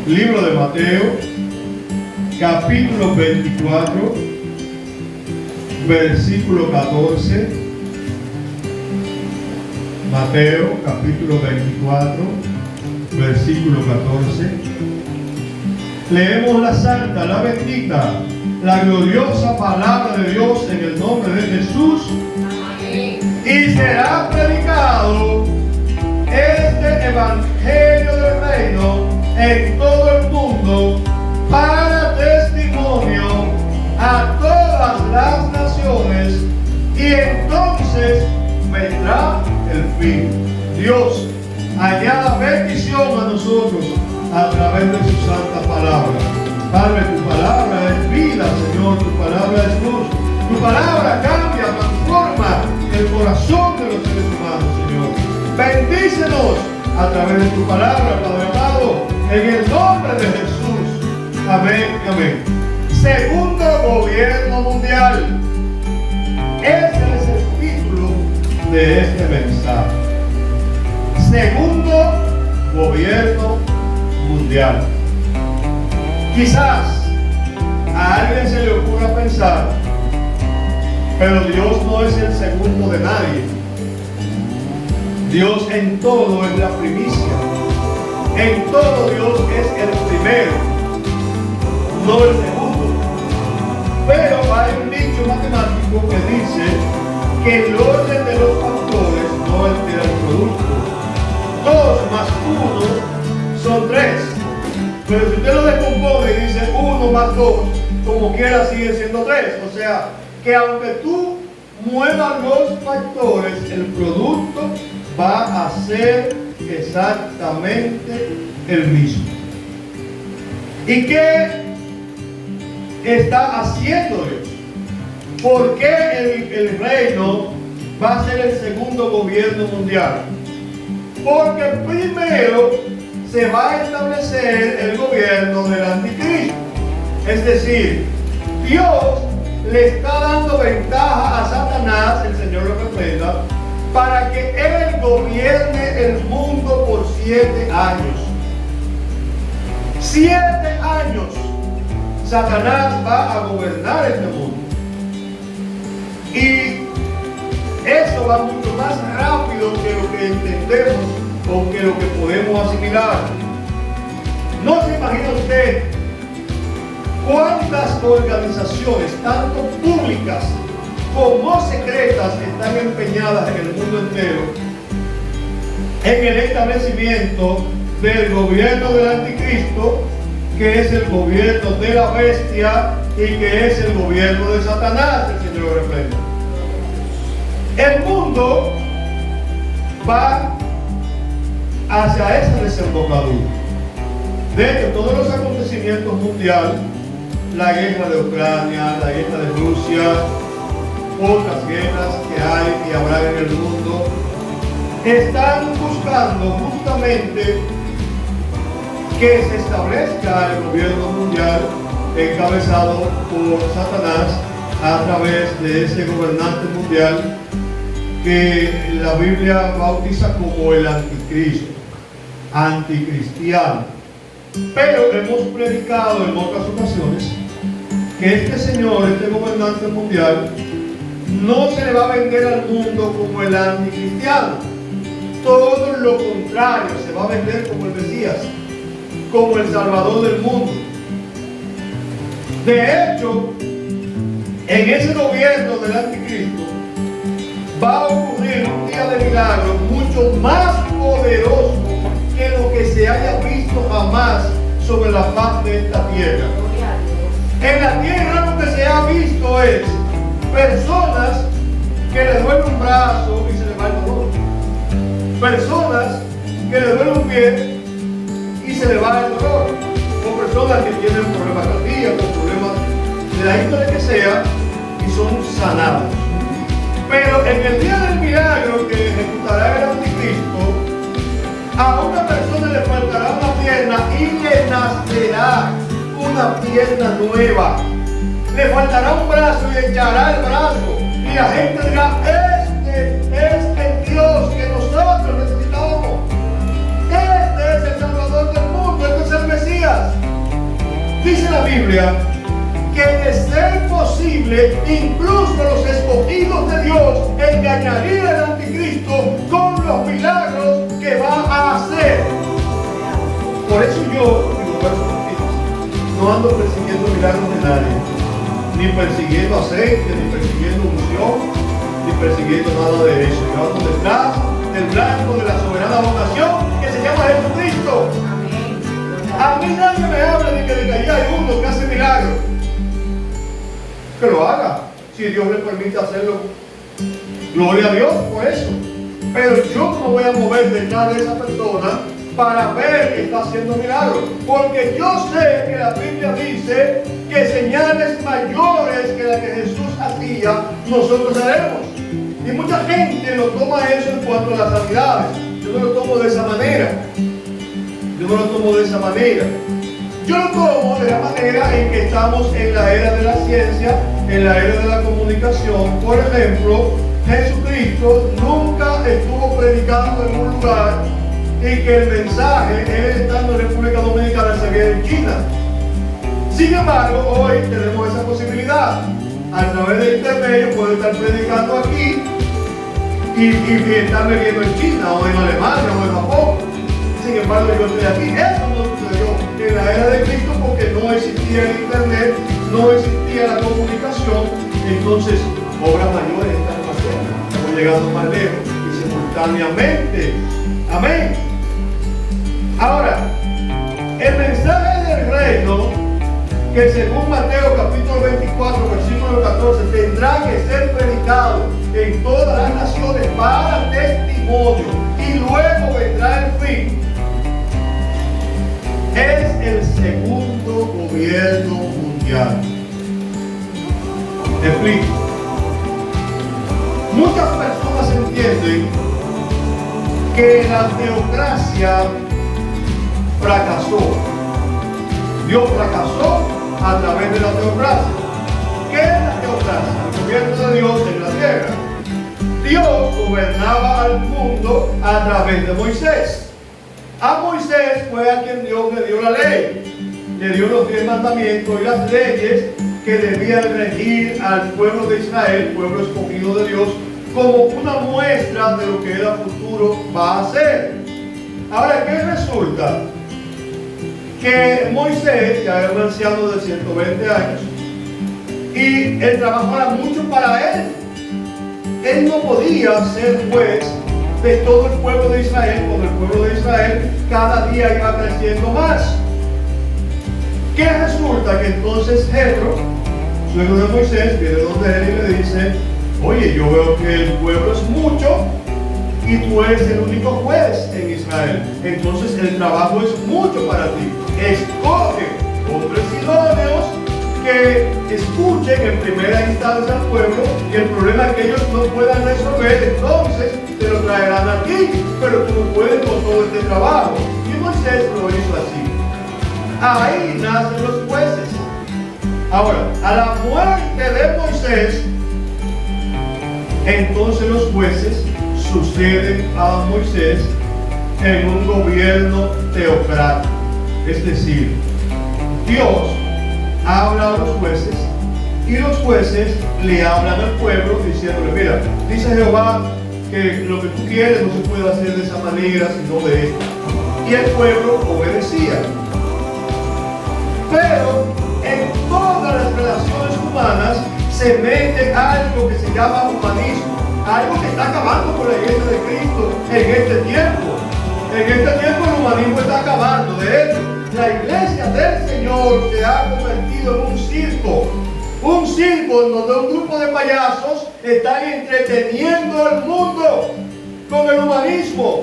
Libro de Mateo, capítulo 24, versículo 14. Mateo, capítulo 24, versículo 14. Leemos la santa, la bendita, la gloriosa palabra de Dios en el nombre de Jesús. Amén. Y será predicado este evangelio del reino en todo el mundo para testimonio a todas las naciones, y entonces vendrá el fin. Dios añada bendición a nosotros a través de su santa palabra. Padre, tu palabra es vida, Señor, tu palabra es luz, tu palabra cambia, transforma el corazón de los seres humanos, Señor. Bendícenos a través de tu palabra, Padre amado, en el nombre de Jesús. Amén y amén. Segundo gobierno mundial. Ese es el título de este mensaje. Segundo gobierno mundial. Quizás a alguien se le ocurra pensar, pero Dios no es el segundo de nadie. Dios en todo es la primicia. En todo Dios es el primero, no el segundo. Pero hay un dicho matemático que dice que el orden de los factores no altera el producto. 2 más 1 son 3. Pero si usted lo descompone y dice 1 más 2, como quiera sigue siendo 3. O sea, que aunque tú muevas los factores, el producto va a ser exactamente el mismo. ¿Y qué está haciendo Dios? ¿Por qué el reino va a ser el segundo gobierno mundial? Porque primero se va a establecer el gobierno del anticristo. Es decir, Dios le está dando ventaja a Satanás, el Señor lo reprenda, para que él gobierne el mundo por 7 años. 7 años Satanás va a gobernar este mundo. Y eso va mucho más rápido que lo que entendemos o que lo que podemos asimilar. ¿No se imagina usted cuántas organizaciones, tanto públicas como secretas, están empeñadas en el mundo entero en el establecimiento del gobierno del anticristo, que es el gobierno de la bestia y que es el gobierno de Satanás, el Señor lo reprenda? El mundo va hacia esa desembocadura. De hecho, todos los acontecimientos mundiales, la guerra de Ucrania, la guerra de Rusia, otras guerras que hay y habrá en el mundo, están buscando justamente que se establezca el gobierno mundial encabezado por Satanás a través de ese gobernante mundial que la Biblia bautiza como el anticristo, anticristiano. Pero hemos predicado en otras ocasiones que este señor, este gobernante mundial, no se le va a vender al mundo como el anticristiano. Todo lo contrario, se va a vender como el Mesías, como el Salvador del mundo. De hecho, en ese gobierno del anticristo va a ocurrir un día de milagro mucho más poderoso que lo que se haya visto jamás sobre la faz de esta tierra. En la tierra lo que se ha visto es personas que le duele un brazo y se le va el dolor, personas que le duele un pie y se le va el dolor, o personas que tienen problemas cardíacos, problemas de la índole que sea, y son sanados. Pero en el día del milagro que ejecutará el anticristo, a una persona le faltará una pierna y le nacerá una pierna nueva. Le faltará un brazo y echará el brazo. Y la gente dirá, este es el Dios que nosotros necesitamos. Este es el Salvador del mundo, este es el Mesías. la Biblia que de ser posible, incluso los escogidos de Dios engañarían al anticristo con los milagros que va a hacer. Por eso yo, no ando persiguiendo milagros de nadie, ni persiguiendo aceite, ni persiguiendo unción, ni persiguiendo nada de eso. Yo ando detrás del blanco de la soberana vocación que se llama Jesucristo. A mí nadie me habla de que allá hay uno que hace milagros. Que lo haga, si Dios le permite hacerlo. Gloria a Dios por eso. Pero yo no voy a mover detrás de esa persona para ver que está haciendo milagros, porque yo sé que la Biblia dice que señales mayores que las que Jesús hacía, nosotros haremos. Y mucha gente lo toma eso en cuanto a las sanidades. Yo no lo tomo de esa manera. Yo no lo tomo de esa manera. Yo lo tomo de la manera en que estamos en la era de la ciencia, en la era de la comunicación. Por ejemplo, Jesucristo nunca estuvo predicando en un lugar y que el mensaje, él estando en República Dominicana, se veía en China. Sin embargo, hoy tenemos esa posibilidad. A través de internet yo puedo estar predicando aquí y estarme viendo en China o en Alemania o en Japón. Sin embargo, yo estoy aquí. Eso no sucedió en la era de Cristo porque no existía el internet, no existía la comunicación. Entonces, obras mayores están pasando. Estamos llegando más lejos y simultáneamente. Amén. Ahora, el mensaje del reino, que según Mateo capítulo 24, versículo 14, tendrá que ser predicado en todas las naciones para testimonio y luego vendrá el fin. Es el segundo gobierno mundial. Te explico. Muchas personas entienden que la teocracia fracasó. Dios fracasó a través de la teocracia. ¿Qué es la teocracia? El gobierno de Dios en la tierra. Dios gobernaba al mundo a través de Moisés. A Moisés fue a quien Dios le dio la ley. Le dio los 10 mandamientos y las leyes que debían regir al pueblo de Israel, pueblo escogido de Dios, como una muestra de lo que el futuro va a hacer. Ahora, ¿qué resulta? Que Moisés ya era un anciano de 120 años y el trabajo era mucho para él. Él no podía ser juez de todo el pueblo de Israel, cuando el pueblo de Israel cada día iba creciendo más. ¿Qué resulta? Que entonces Jetro, suegro de Moisés, viene donde él y le dice: oye, yo veo que el pueblo es mucho y tú eres el único juez en Israel. Entonces el trabajo es mucho para ti. Escoge hombres idóneos que escuchen en primera instancia al pueblo y el problema que ellos no puedan resolver, entonces te lo traerán aquí, pero tú no puedes con todo este trabajo. Y Moisés lo hizo así. Ahí nacen los jueces. Ahora, a la muerte de Moisés, entonces los jueces suceden a Moisés en un gobierno teocrático. Es decir, Dios habla a los jueces y los jueces le hablan al pueblo diciéndole: mira, dice Jehová que lo que tú quieres no se puede hacer de esa manera, sino de esta. Y el pueblo obedecía. Pero en todas las relaciones humanas se mete algo que se llama humanismo, algo que está acabando con la iglesia de Cristo en este tiempo. En este tiempo el humanismo está acabando. De hecho, la iglesia del Señor se ha convertido en un circo en donde un grupo de payasos están entreteniendo al mundo con el humanismo.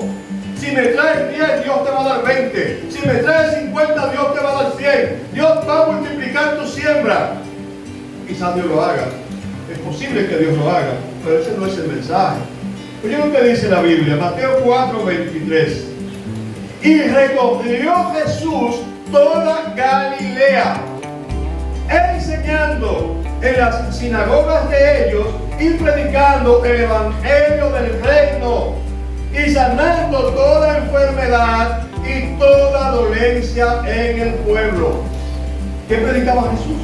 Si me traes 10, Dios te va a dar 20. Si me traes 50, Dios te va a dar 100. Dios va a multiplicar tu siembra. Quizás Dios lo haga. Es posible que Dios lo haga, pero ese no es el mensaje. Oye lo que dice la Biblia, Mateo 4, 23. Y recorrió Jesús toda Galilea, enseñando en las sinagogas de ellos y predicando el evangelio del reino y sanando toda enfermedad y toda dolencia en el pueblo. ¿Qué predicaba Jesús?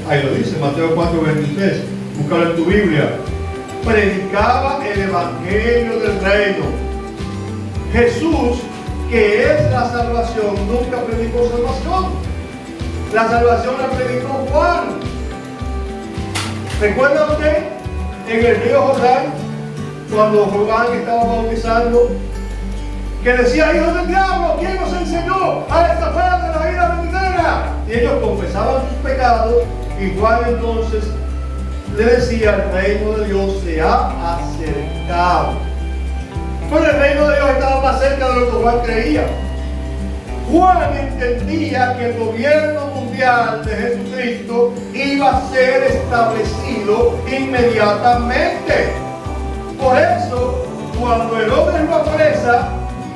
Ahí lo dice, Mateo 4:23. Búscalo en tu Biblia. Predicaba el evangelio del reino. Jesús, que es la salvación, nunca predicó salvación. La salvación la predicó Juan. ¿Recuerda usted en el río Jordán, cuando Juan estaba bautizando, que decía: hijo del diablo, ¿quién nos enseñó a escapar de la vida venidera? Y ellos confesaban sus pecados, y Juan entonces le decía: el reino de Dios se ha acercado. Pero el reino de Dios estaba más cerca de lo que Juan creía. Juan entendía que el gobierno mundial de Jesucristo iba a ser establecido inmediatamente. Por eso, cuando el hombre lo apresa,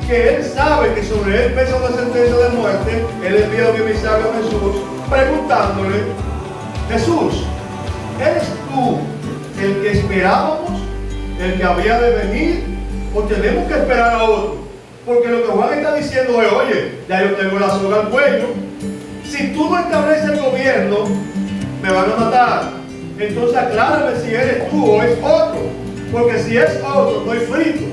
que él sabe que sobre él pesa una sentencia de muerte, él envía un emisario a Jesús preguntándole: Jesús, ¿eres tú el que esperábamos, el que había de venir, o tenemos que esperar a otro? Porque lo que Juan está diciendo es: oye, ya yo tengo la soga al cuello. Si tú no estableces el gobierno, me van a matar. Entonces aclárame si eres tú o es otro. Porque si es otro, estoy frito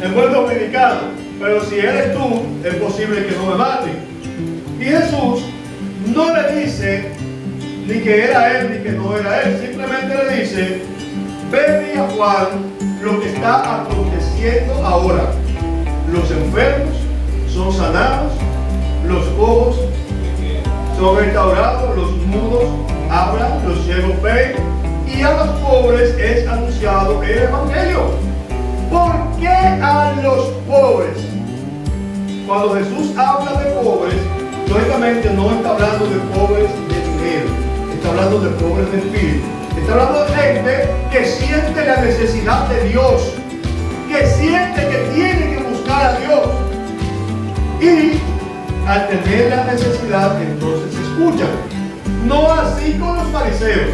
en buen dominicano. Pero si eres tú, es posible que no me maten. Y Jesús no le dice ni que era él ni que no era él. Simplemente le dice: ve a Juan lo que está aconteciendo ahora. Los enfermos son sanados, los cojos son restaurados, los mudos hablan, los ciegos ven, y a los pobres es anunciado el evangelio. ¿Por qué a los pobres? Cuando Jesús habla de pobres, lógicamente no está hablando de pobres de dinero, está hablando de pobres de espíritu. Está hablando de gente que siente la necesidad de Dios, que siente que tiene que buscar a Dios. Y al tener la necesidad, entonces escuchan. No así con los fariseos.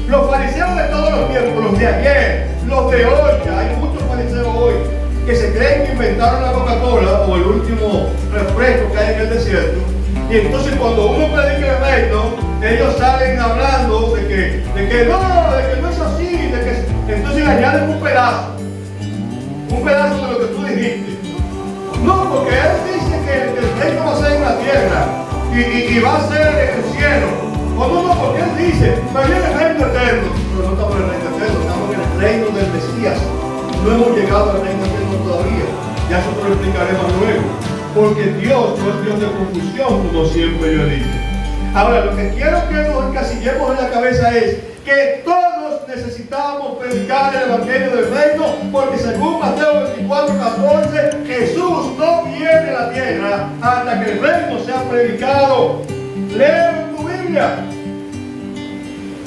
Los fariseos de todos los tiempos, los de ayer, los de hoy, ya hay muchos fariseos hoy que se creen que inventaron la Coca-Cola o el último refresco que hay en el desierto. Y entonces cuando uno predica el reino, ellos salen hablando de que no es así, entonces le añaden un pedazo de lo que tú dijiste. No, porque él dice que el reino va a ser en la tierra y va a ser en el cielo. O no, porque él dice: pero viene el reino eterno. Pero no estamos en el reino eterno, estamos en el reino del Mesías. No hemos llegado al reino eterno todavía. Ya eso te lo explicaré más luego. Porque Dios no es Dios de confusión, como siempre yo he dicho. Ahora, lo que quiero que nos encasillemos en la cabeza es que todos necesitamos predicar el evangelio del reino, porque según Mateo 24:14, Jesús no viene a la tierra hasta que el reino sea predicado. Leo en tu Biblia.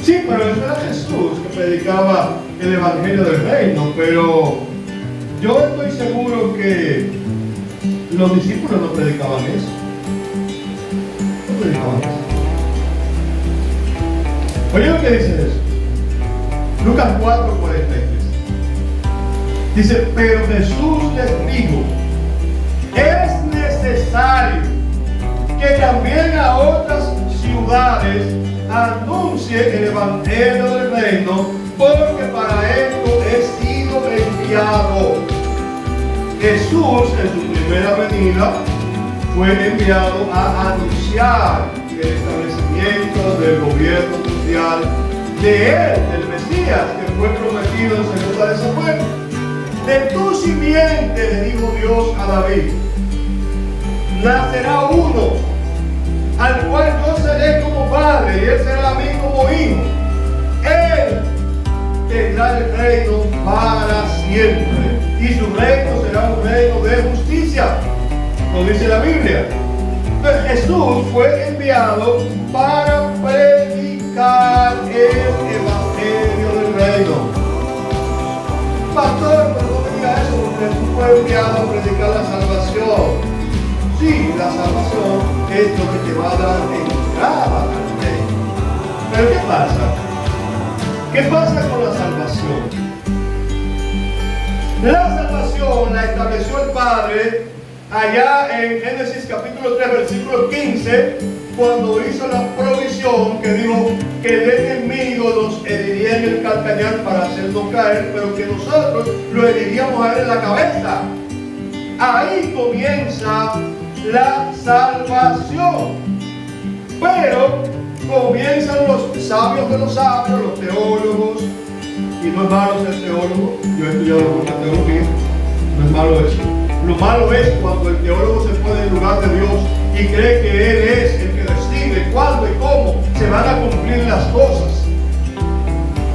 Sí, pero eso era Jesús que predicaba el evangelio del reino, pero yo estoy seguro que los discípulos no predicaban eso. No predicaban eso. Oye lo que dice eso. Lucas 4:43. Dice: pero Jesús les dijo: es necesario que también a otras ciudades anuncie el evangelio del reino, porque para esto he sido enviado. Jesús en su primera venida fue enviado a anunciar el establecimiento del gobierno mundial de él, del Mesías, que fue prometido en 2 de Samuel. De tu simiente, le dijo Dios a David, nacerá uno al cual yo seré como padre y él será a mí como hijo. Él tendrá el reino para siempre y su reino será un reino de justicia, lo dice la Biblia. Entonces Jesús fue enviado para predicar el evangelio del reino. Pastor, pero no me diga eso, porque Jesús fue enviado a predicar la salvación. Sí, la salvación es lo que te va a dar entrada al reino. Pero ¿qué pasa? ¿Qué pasa con la salvación? La salvación la estableció el Padre allá en Génesis capítulo 3, versículo 15, cuando hizo la provisión, que dijo que el enemigo nos heriría en el calcañar para hacernos caer, pero que nosotros lo heriríamos a él en la cabeza. Ahí comienza la salvación. Pero comienzan los sabios de los sabios, los teólogos, y no es malo ser teólogo. Yo he estudiado mucha teología, no es malo eso. Lo malo es cuando el teólogo se pone en lugar de Dios y cree que Él es el que decide cuándo y cómo se van a cumplir las cosas.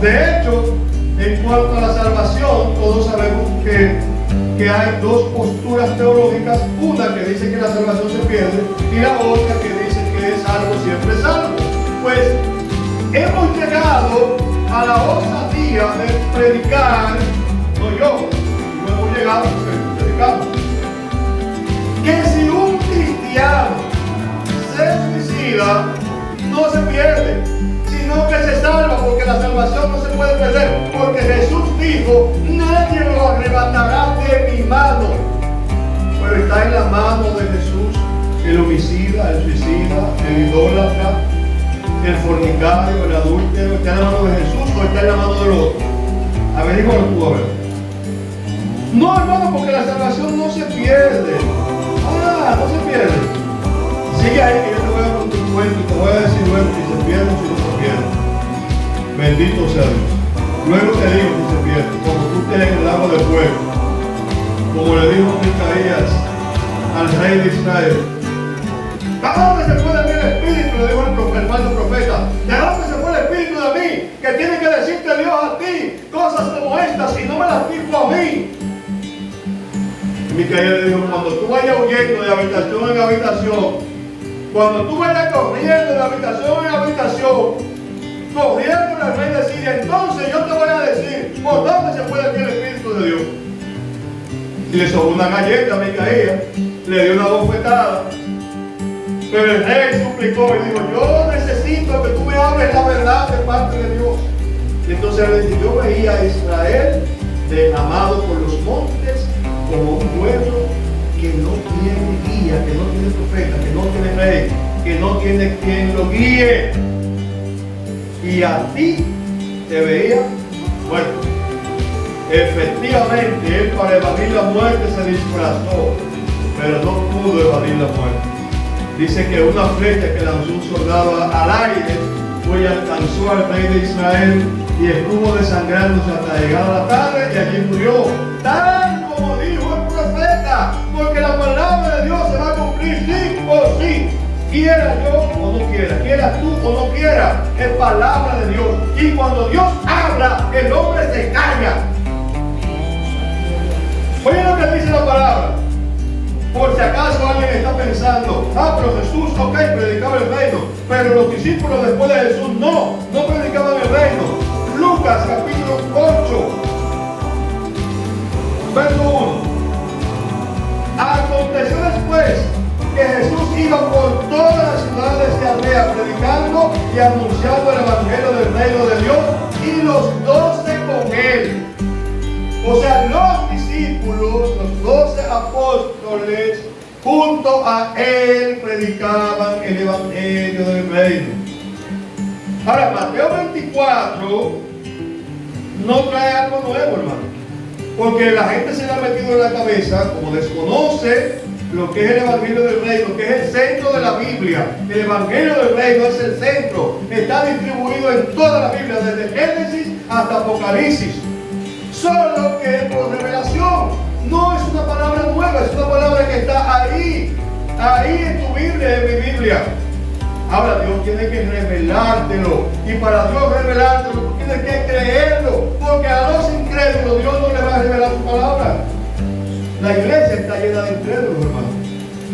De hecho, en cuanto a la salvación, todos sabemos que hay dos posturas teológicas, una que dice que la salvación se pierde y la otra que dice que es salvo, siempre salvo. Pues hemos llegado a la osadía de predicar, no yo, no hemos llegado porque predicamos, que si un cristiano se suicida, no se pierde, sino que se salva, porque la salvación no se puede perder, porque Jesús dijo, nadie lo arrebatará de mi mano. Pero está en la mano de Jesús el homicida, el suicida, el idólatra, el fornicario, el adúltero. ¿Está en la mano de Jesús o está en la mano del otro? Averígualo tú, a ver. No, hermano, porque la salvación no se pierde. No se pierde. Sigue ahí que yo te voy a contar un cuento y te voy a decir luego si se pierde o si no se pierde. Bendito sea Dios. Luego te digo si se pierde, como tú estés en el lago de fuego, como le dijo Micaías al rey de Israel. ¿A dónde se fue de mí el espíritu? Le dijo el falso profeta. ¿De dónde se fue el espíritu de mí? Que tiene que decirte Dios a ti cosas como estas y no me las dijo a mí. Micaías le dijo, cuando tú vayas huyendo de habitación en habitación, cuando tú vayas corriendo de habitación en habitación, corriendo al rey de Siria, entonces yo te voy a decir por dónde se puede ver el espíritu de Dios. Y le sobró una galleta a Micaías, le dio una bofetada. Pero el rey suplicó y dijo, yo necesito que tú me hables la verdad de parte de Dios. Y entonces él dijo, yo veía a Israel derramado por los montes como un pueblo que no tiene guía, que no tiene profeta, que no tiene rey, que no tiene quien lo guíe. Y a ti te veía muerto. Efectivamente, él para evadir la muerte se disfrazó, pero no pudo evadir la muerte. Dice que una flecha que lanzó un soldado al aire fue y alcanzó al rey de Israel y estuvo desangrándose hasta llegar a la tarde y allí murió. Tal como dijo el profeta, porque la palabra de Dios se va a cumplir sí o sí. Quiera yo o no quiera, quieras tú o no quieras, es palabra de Dios. Y cuando Dios habla, el hombre se calla. Oye lo que dice la palabra. Por si acaso alguien está pensando, pero Jesús, predicaba el reino, pero los discípulos después de Jesús no predicaban el reino. Lucas capítulo 8, verso 1. Aconteció después que Jesús iba por todas las ciudades de Judea predicando y anunciando el evangelio del reino de Dios, y los 12 con él. O sea, los discípulos, los 12 apóstoles, junto a él predicaban el evangelio del reino. Ahora, Mateo 24 no trae algo nuevo, hermano, porque la gente se le ha metido en la cabeza, como desconoce lo que es el evangelio del reino, que es el centro de la Biblia. El evangelio del reino es el centro, está distribuido en toda la Biblia, desde Génesis hasta Apocalipsis. Solo que por revelación, no es una palabra nueva, es una palabra que está ahí en tu Biblia, en mi Biblia. Ahora Dios tiene que revelártelo, y para Dios revelártelo tú tienes que creerlo, porque a los incrédulos Dios no le va a revelar su palabra. La iglesia está llena de incrédulos, hermano,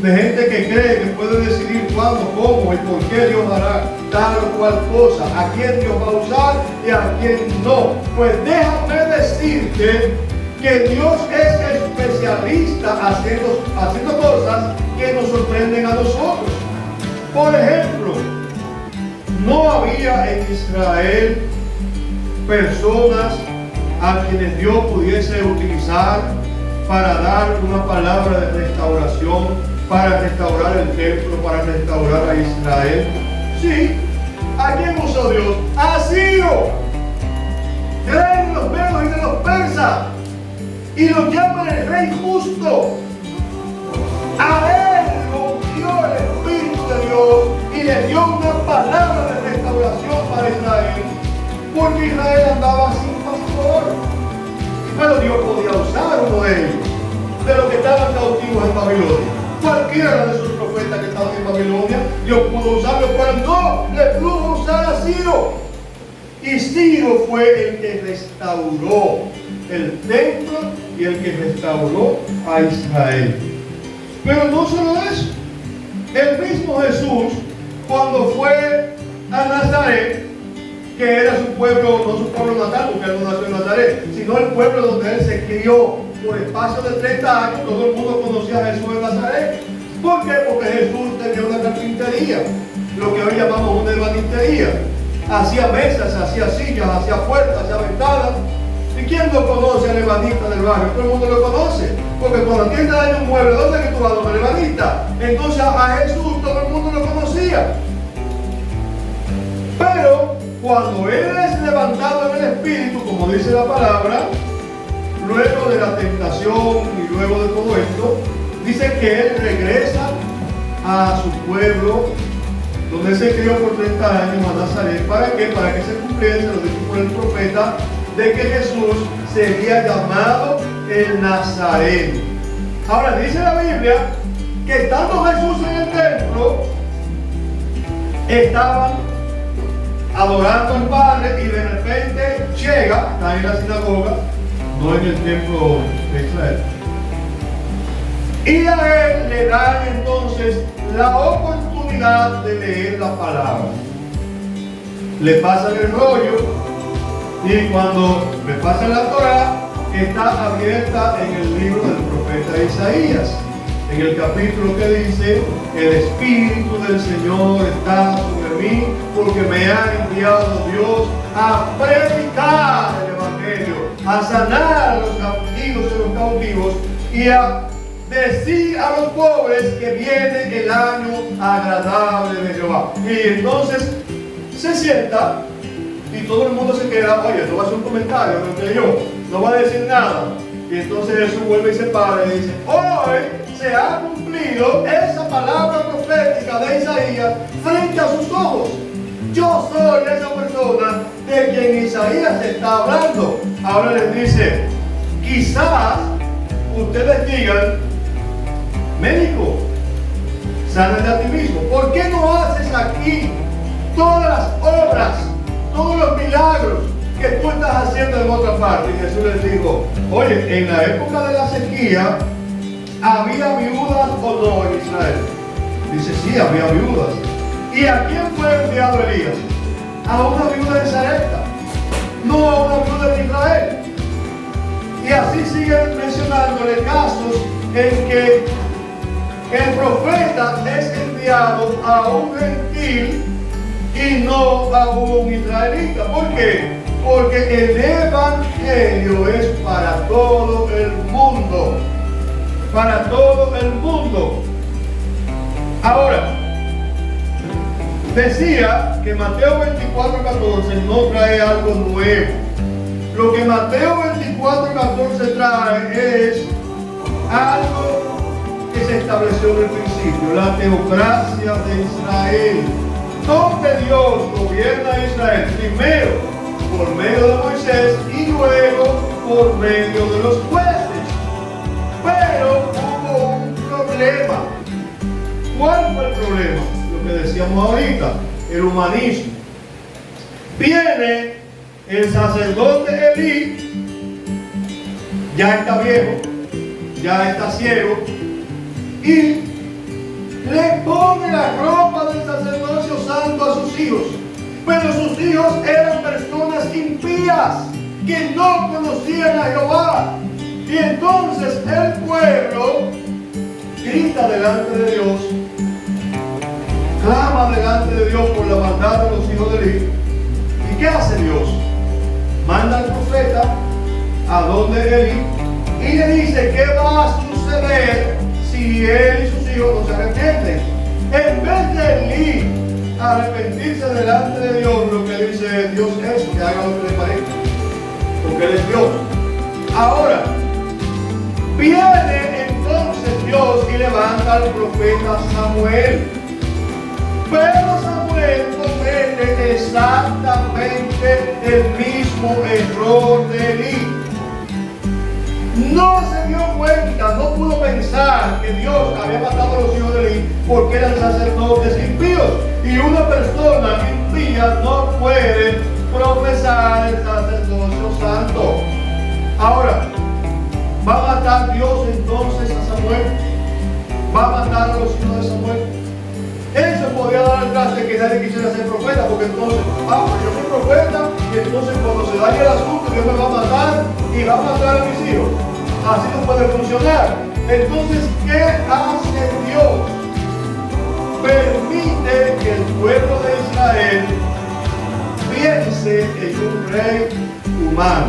de gente que cree que puede decidir cuándo, cómo y por qué Dios hará tal o cual cosa, a quién Dios va a usar y a quién no. Pues déjame decirte que Dios es especialista haciendo cosas que nos sorprenden a nosotros. Por ejemplo, no había en Israel personas a quienes Dios pudiese utilizar para dar una palabra de restauración para restaurar el templo, para restaurar a Israel. Sí, ¿a quién usó Dios? A Ciro, rey de los medos y de los persas, y lo llaman el rey justo. A él lo dio el Espíritu de Dios y le dio una palabra de restauración para Israel, porque Israel andaba sin pastor. Pero Dios podía usar uno de ellos, de los que estaban cautivos en Babilonia. Cualquiera de esos profetas que estaban en Babilonia, Dios pudo usarlo, pero no le pudo usar a Ciro. Y Ciro fue el que restauró el templo y el que restauró a Israel. Pero no solo eso, el mismo Jesús, cuando fue a Nazaret, que era su pueblo, no su pueblo natal, porque él no nació en Nazaret, sino el pueblo donde él se crió por espacio de 30 años, todo el mundo conocía a Jesús en Nazaret. ¿Por qué? Porque Jesús tenía una carpintería, lo que hoy llamamos una ebanistería. Hacía mesas, hacía sillas, hacía puertas, hacía ventanas. ¿Y quién no conoce al ebanista del barrio? Todo el mundo lo conoce. Porque cuando alguien te da un mueble, ¿dónde es que tú vas? ¿Dónde el ebanista? Entonces a Jesús todo el mundo lo conocía. Pero cuando él es levantado en el Espíritu, como dice la palabra, luego de la tentación y luego de todo esto, dice que él regresa a su pueblo, donde se crió por 30 años, a Nazaret. ¿Para qué? Para que se cumpliese lo dicho por el profeta, de que Jesús sería llamado el Nazareno. Ahora dice la Biblia que estando Jesús en el templo, estaban adorando al Padre y de repente llega, está en la sinagoga, no en el templo de Israel, y a él le dan entonces la oportunidad de leer la palabra. Le pasan el rollo y cuando le pasan la Torá, está abierta en el libro del profeta Isaías, en el capítulo que dice: el Espíritu del Señor está sobre mí, porque me ha enviado Dios a predicar el Evangelio, a sanar a los afligidos y los cautivos, y a decir a los pobres que viene el año agradable de Jehová. Y entonces se sienta y todo el mundo se queda. Oye, no va a hacer un comentario, no va a decir nada. Y entonces Jesús vuelve y se para y dice: hoy se ha cumplido esa palabra profética de Isaías frente a sus ojos. Yo soy esa persona de quien Isaías está hablando. Ahora les dice: quizás ustedes digan, médico, sánate a ti mismo. ¿Por qué no haces aquí todas las obras, todos los milagros que tú estás haciendo en otra parte? Y Jesús les dijo: oye, en la época de la sequía, ¿había viudas o no en Israel? Dice: sí, había viudas. ¿Y a quién fue enviado Elías? A una viuda de Sarepta, no a una viuda de Israel. Y así siguen mencionándole casos en que el profeta es enviado a un gentil y no a un israelita. ¿Por qué? Porque el Evangelio es para todo el mundo. Para todo el mundo. Ahora, decía que Mateo 24:14 no trae algo nuevo. Lo que Mateo 24:14 trae es algo que se estableció en el principio, la teocracia de Israel, donde Dios gobierna a Israel primero por medio de Moisés y luego por medio de los jueces. Pero hubo un problema. ¿Cuál fue el problema? Lo que decíamos ahorita, el humanismo. Viene el sacerdote Elí, ya está viejo, ya está ciego, y le pone la ropa del sacerdocio santo a sus hijos. Pero sus hijos eran personas impías que no conocían a Jehová. Y entonces el pueblo grita delante de Dios, clama delante de Dios por la maldad de los hijos de Elí. ¿Y qué hace Dios? Manda al profeta a donde Elí y le dice: ¿qué va a suceder si él y sus hijos no se arrepienten. En vez de Elí arrepentirse delante de Dios, lo que dice Dios es que haga lo que le parezca, porque Él es Dios. Ahora, viene entonces Dios y levanta al profeta Samuel. Pero Samuel comete exactamente el mismo error de Elí. No se dio cuenta, no pudo pensar que Dios había matado a los hijos de Elí porque eran sacerdotes impíos. Y una persona impía no puede profesar el sacerdocio santo. Ahora, ¿va a matar Dios entonces a Samuel? ¿Va a matar a los hijos de Samuel? Eso podría dar el traste de que nadie quisiera ser profeta, porque entonces, yo soy profeta, y entonces cuando se dañe el asunto, Dios me va a matar y va a matar a mis hijos. Así no puede funcionar. Entonces, ¿qué hace Dios? Permite que el pueblo de Israel piense en un rey humano.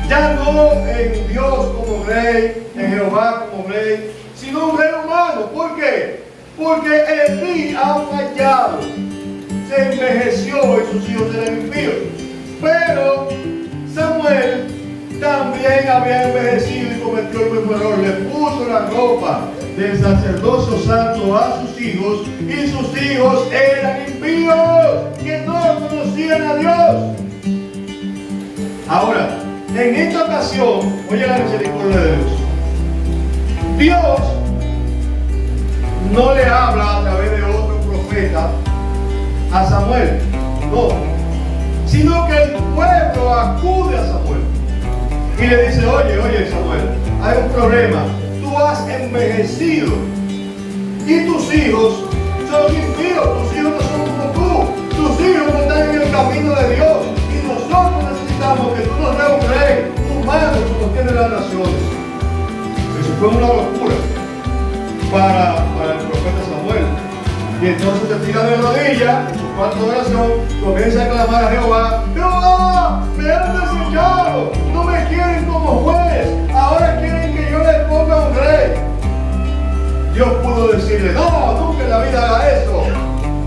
Ya no en Dios como rey, en Jehová como rey, sino un rey humano. ¿Por qué? Porque Elí ha fallado, se envejeció y sus hijos eran impíos. Pero Samuel también había envejecido y cometió el mismo error. Le puso la ropa del sacerdocio santo a sus hijos y sus hijos eran impíos, que no conocían a Dios. Ahora, en esta ocasión, oye la misericordia de Dios. Dios no le habla a través de otro profeta a Samuel, no, sino que el pueblo acude a Samuel y le dice: oye Samuel, hay un problema, tú has envejecido y tus hijos son impíos, tus hijos no son como tú, tus hijos no están en el camino de Dios y nosotros necesitamos que tú nos des un rey humano como tienen las naciones. Eso fue una locura para el profeta Samuel. Y entonces se tira de rodillas en su cuarto de oración, comienza a clamar a Jehová: Jehová, me han desechado, no me quieren como juez, ahora quieren que yo les ponga un rey. Dios pudo decirle: no, nunca en la vida haga eso,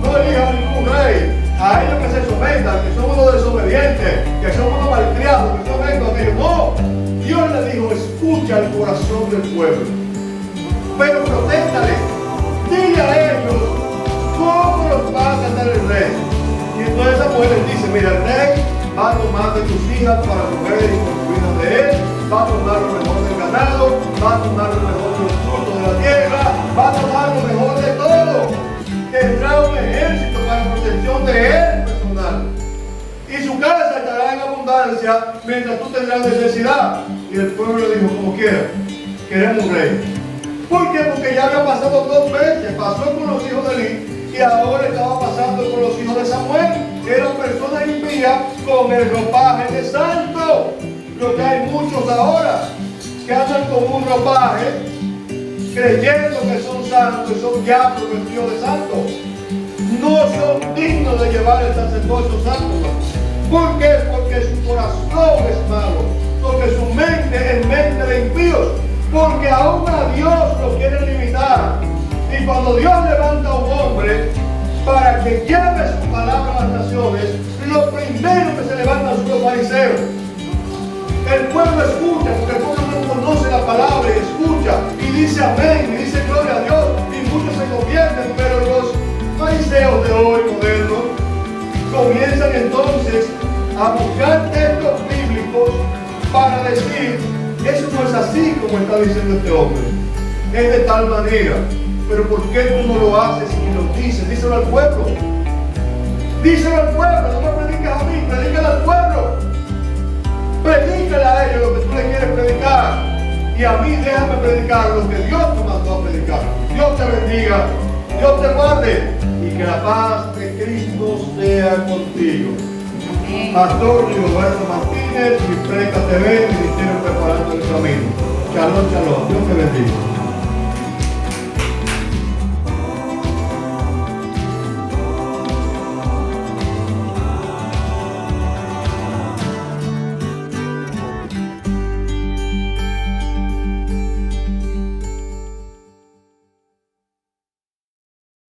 no elija ningún rey, a ellos que se sometan, que son unos desobedientes, que son unos malcriados, que son estos, aquellos. No, Dios le dijo: escucha el corazón del pueblo, pero protéstale, dile a ellos cómo los va a tratar el rey. Y entonces Samuel les dice: mira, el rey va a tomar de tus hijas para mujeres y concubinas de él, va a tomar lo mejor del ganado, va a tomar lo mejor de los frutos de la tierra, va a tomar lo mejor de todo. Tendrá un ejército para protección de él personal. Y su casa estará en abundancia mientras tú tendrás necesidad. Y el pueblo le dijo: como quiera, queremos un rey. ¿Por qué? Porque ya había pasado 2 veces. Pasó con los hijos de Elí y ahora estaba pasando con los hijos de Samuel. Eran personas impías con el ropaje de santo. Lo que hay muchos ahora que andan con un ropaje creyendo que son santos y son diablos vestidos de santos. No son dignos de llevar el sacerdocio santo. ¿Por qué? Porque su corazón es malo, porque su mente es mente de impíos, porque aún a Dios lo quieren limitar. Y cuando Dios levanta a un hombre para que lleve su palabra a las naciones, lo primero que se levantan son los fariseos. El pueblo escucha, porque el pueblo no conoce la palabra y escucha y dice amén y dice gloria a Dios y muchos se convierten. Pero los fariseos de hoy modernos comienzan entonces a buscar textos bíblicos para decir: eso no es así como está diciendo este hombre, es de tal manera. Pero ¿por qué tú no lo haces y lo dices? Díselo al pueblo. Díselo al pueblo, no me predicas a mí, predícale al pueblo. Predícale a ellos lo que tú le quieres predicar. Y a mí déjame predicar lo que Dios te mandó a predicar. Dios te bendiga, Dios te guarde y que la paz de Cristo sea contigo. Pastor Rigoberto Martínez, Preca TV, Ministerio Preparando el Camino. Shalom, shalom. Dios te bendiga.